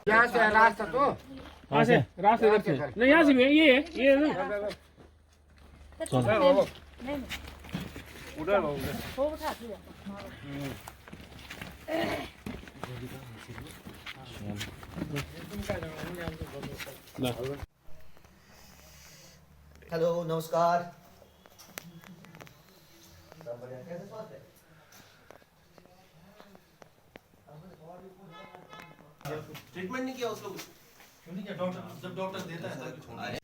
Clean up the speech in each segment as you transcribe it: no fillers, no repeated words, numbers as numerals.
यहाँ से रास्ता तो हाँ से रास्ते इधर से नहीं, यहाँ से भी है, ये है ना। उधर वो हेलो नमस्कार। ट्रीटमेंट नहीं किया उसको? क्यों नहीं किया? डॉक्टर जब डॉक्टर देता है तब छोड़ना है।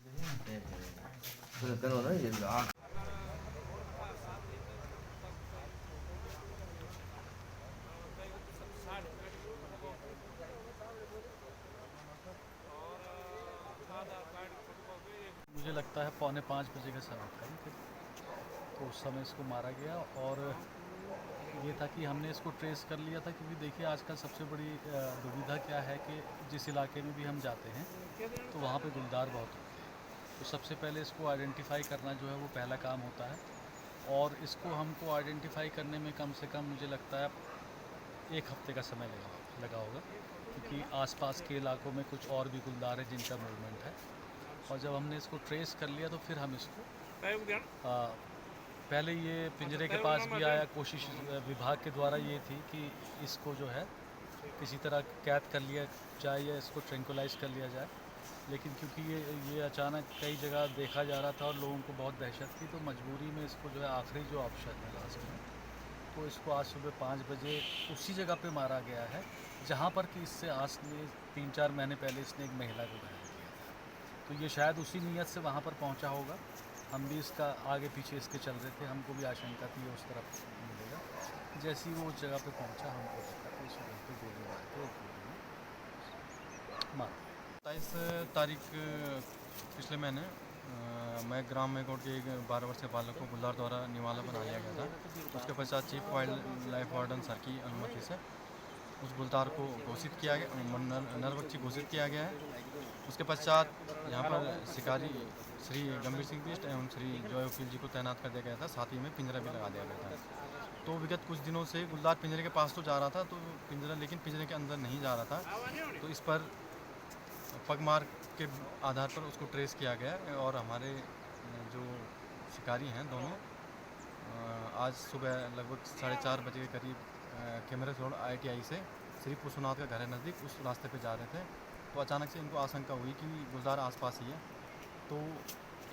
मुझे लगता है 4:45 बजे का समय था, तो उस समय इसको मारा गया। और ये था कि हमने इसको ट्रेस कर लिया था, क्योंकि देखिए आजकल सबसे बड़ी दुविधा क्या है कि जिस इलाके में भी हम जाते हैं तो वहाँ पे गुलदार बहुत होते हैं। तो सबसे पहले इसको आइडेंटिफाई करना जो है वो पहला काम होता है। और इसको हमको आइडेंटिफाई करने में कम से कम मुझे लगता है 1 हफ्ते का समय लगा होगा, क्योंकि आसपास के इलाकों में कुछ और भी गुलदार है जिनका मूवमेंट है। और जब हमने इसको ट्रेस कर लिया तो फिर हम इसको पहले ये पिंजरे के पास भी आया। कोशिश विभाग के द्वारा ये थी कि इसको जो है किसी तरह कैद कर लिया जाए या इसको ट्रैंकुलाइज कर लिया जाए, लेकिन क्योंकि ये अचानक कई जगह देखा जा रहा था और लोगों को बहुत दहशत थी, तो मजबूरी में इसको जो है आखिरी जो ऑप्शन है लास्ट में, तो इसको आज सुबह 5 बजे उसी जगह पे मारा गया है जहाँ पर कि इससे आज में 3-4 महीने पहले इसने एक महिला को घायल किया था। तो ये शायद उसी नीयत से वहाँ पर पहुँचा होगा। हम भी इसका आगे पीछे इसके चल रहे थे, हमको भी आशंका थी उस तरफ मिलेगा। जैसे ही वो उस जगह पे पहुँचा हमको पता कि इस जगह पे गोली मार के मार 27 तारीख पिछले महीने मैं ग्राम मेघोट के एक 12 वर्षीय बालक को गुलदार द्वारा निवाला बना लिया गया था। उसके पश्चात chief wild life warden sir की अनुमति से उस गुलदार को घोषित किया गया, नरभक्षी घोषित किया गया है। उसके पश्चात यहाँ पर शिकारी श्री गंभीर सिंह बिष्ट एवं श्री जॉय वकील जी को तैनात कर दिया गया था, साथ ही में पिंजरा भी लगा दिया गया था। तो विगत कुछ दिनों से गुलदार पिंजरे के पास तो जा रहा था, तो पिंजरा लेकिन पिंजरे के अंदर नहीं जा रहा था। तो इस पर पगमार्क के आधार पर उसको ट्रेस किया गया और हमारे जो शिकारी हैं दोनों आज सुबह लगभग 4:30 बजे के करीब कैमरे रोड ITI से श्री पुष्पनाथ का घर है नज़दीक, उस रास्ते पे जा रहे थे। तो अचानक से इनको आशंका हुई कि गुलदार आसपास ही है। तो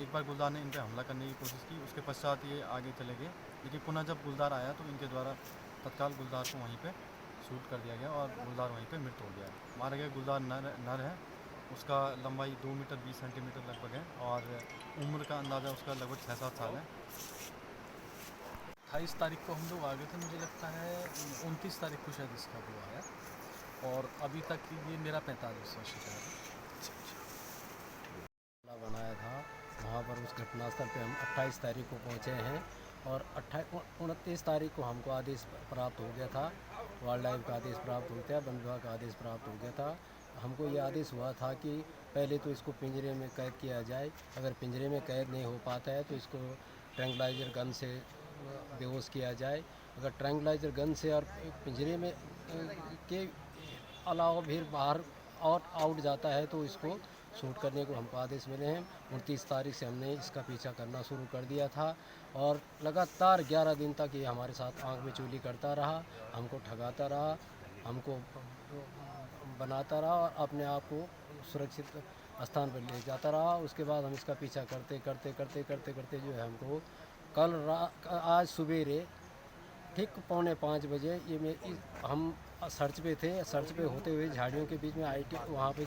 एक बार गुलदार ने इन पर हमला करने की कोशिश की, उसके पश्चात ये आगे चले गए, लेकिन पुनः जब गुलदार आया तो इनके द्वारा तत्काल गुलदार को वहीं पे शूट कर दिया गया और गुलदार वहीं पे मृत हो गया। मारा गया गुलदार नर है, उसका लंबाई 2 मीटर 20 सेंटीमीटर लगभग है और उम्र का अंदाज़ा उसका लगभग 6-7 साल है। 28 तारीख को हम लोग आ गए थे, मुझे लगता है 29 तारीख को शायद इसका वो आया, और अभी तक ये मेरा 45वां शिकार है। बनाया था वहाँ पर उस घटनास्थल पे हम 28 तारीख को पहुँचे हैं और 29 तारीख को हमको आदेश प्राप्त हो गया था, वाइल्ड लाइफ का आदेश प्राप्त हो गया, वन विभाग का आदेश प्राप्त हो गया था। हमको ये आदेश हुआ था कि पहले तो इसको पिंजरे में कैद किया जाए, अगर पिंजरे में कैद नहीं हो पाता है तो इसको ट्रैंकुलाइजर गन से बेहोश किया जाए। अगर ट्रैंकुलाइजर गन से और पिंजरे में के अलावा फिर बाहर और आउट जाता है तो इसको शूट करने को हमको आदेश मिले हैं। 29 तारीख से हमने इसका पीछा करना शुरू कर दिया था और लगातार 11 दिन तक ये हमारे साथ आंख में चूली करता रहा, हमको ठगाता रहा, हमको बनाता रहा और अपने आप को सुरक्षित स्थान पर ले जाता रहा। उसके बाद हम इसका पीछा करते करते जो है हमको आज सवेरे ठीक 4:45 बजे हम सर्च पे थे। सर्च पे होते हुए झाड़ियों के बीच में वहाँ पे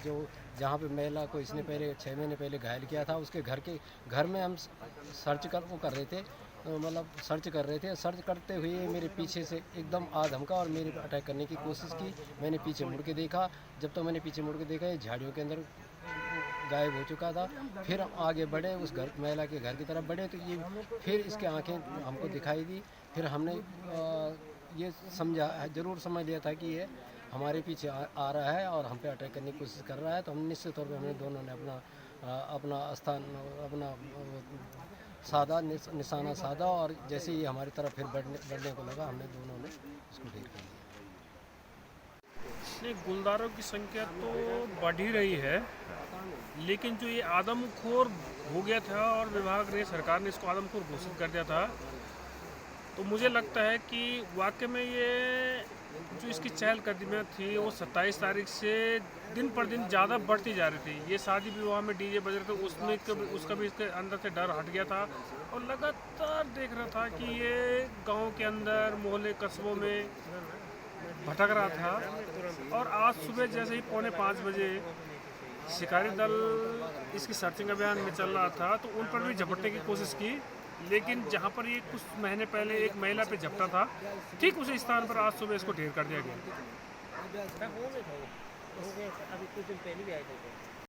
जहाँ पे महिला को इसने पहले 6 महीने पहले घायल किया था, उसके घर में हम सर्च कर रहे थे, मतलब सर्च कर रहे थे। सर्च करते हुए मेरे पीछे से एकदम आ धमका और मेरे पर अटैक करने की कोशिश की। मैंने पीछे मुड़ के देखा, जब तक मैंने पीछे मुड़ के देखा ये झाड़ियों के अंदर गायब हो चुका था। फिर हम आगे बढ़े, उस महिला के घर की तरफ बढ़े तो ये फिर इसके आंखें हमको दिखाई दी। फिर हमने ये ज़रूर समझ लिया था कि ये हमारे पीछे आ रहा है और हम पे अटैक करने की कोशिश कर रहा है। तो हम निश्चित तौर पे हमने दोनों ने अपना निशाना साधा और जैसे ही हमारी तरफ फिर बढ़ने को लगा, हमने दोनों ने इसको ढेर कर दिया। नहीं, गुलदारों की संख्या तो बढ़ ही रही है, लेकिन जो ये आदमखोर हो गया था और विभाग ने, सरकार ने इसको आदमखोर घोषित कर दिया था, तो मुझे लगता है कि वाकई में ये जो इसकी चहलकदमियाँ थी वो 27 तारीख से दिन पर दिन ज़्यादा बढ़ती जा रही थी। ये शादी विवाह में डीजे बज रहे थे, उसका भी इसके अंदर से डर हट गया था और लगातार देख रहा था कि ये गांव के अंदर, मोहल्ले, कस्बों में भटक रहा था। और आज सुबह जैसे ही 4:45 बजे शिकारी दल इसकी सर्चिंग अभियान में चल रहा था, तो उन पर भी झपटने की कोशिश की, लेकिन जहां पर ये कुछ महीने पहले एक महिला पे झपटा था, ठीक उसी स्थान पर आज सुबह इसको ढेर कर दिया गया। अभी कुछ दिन पहले भी आए थे।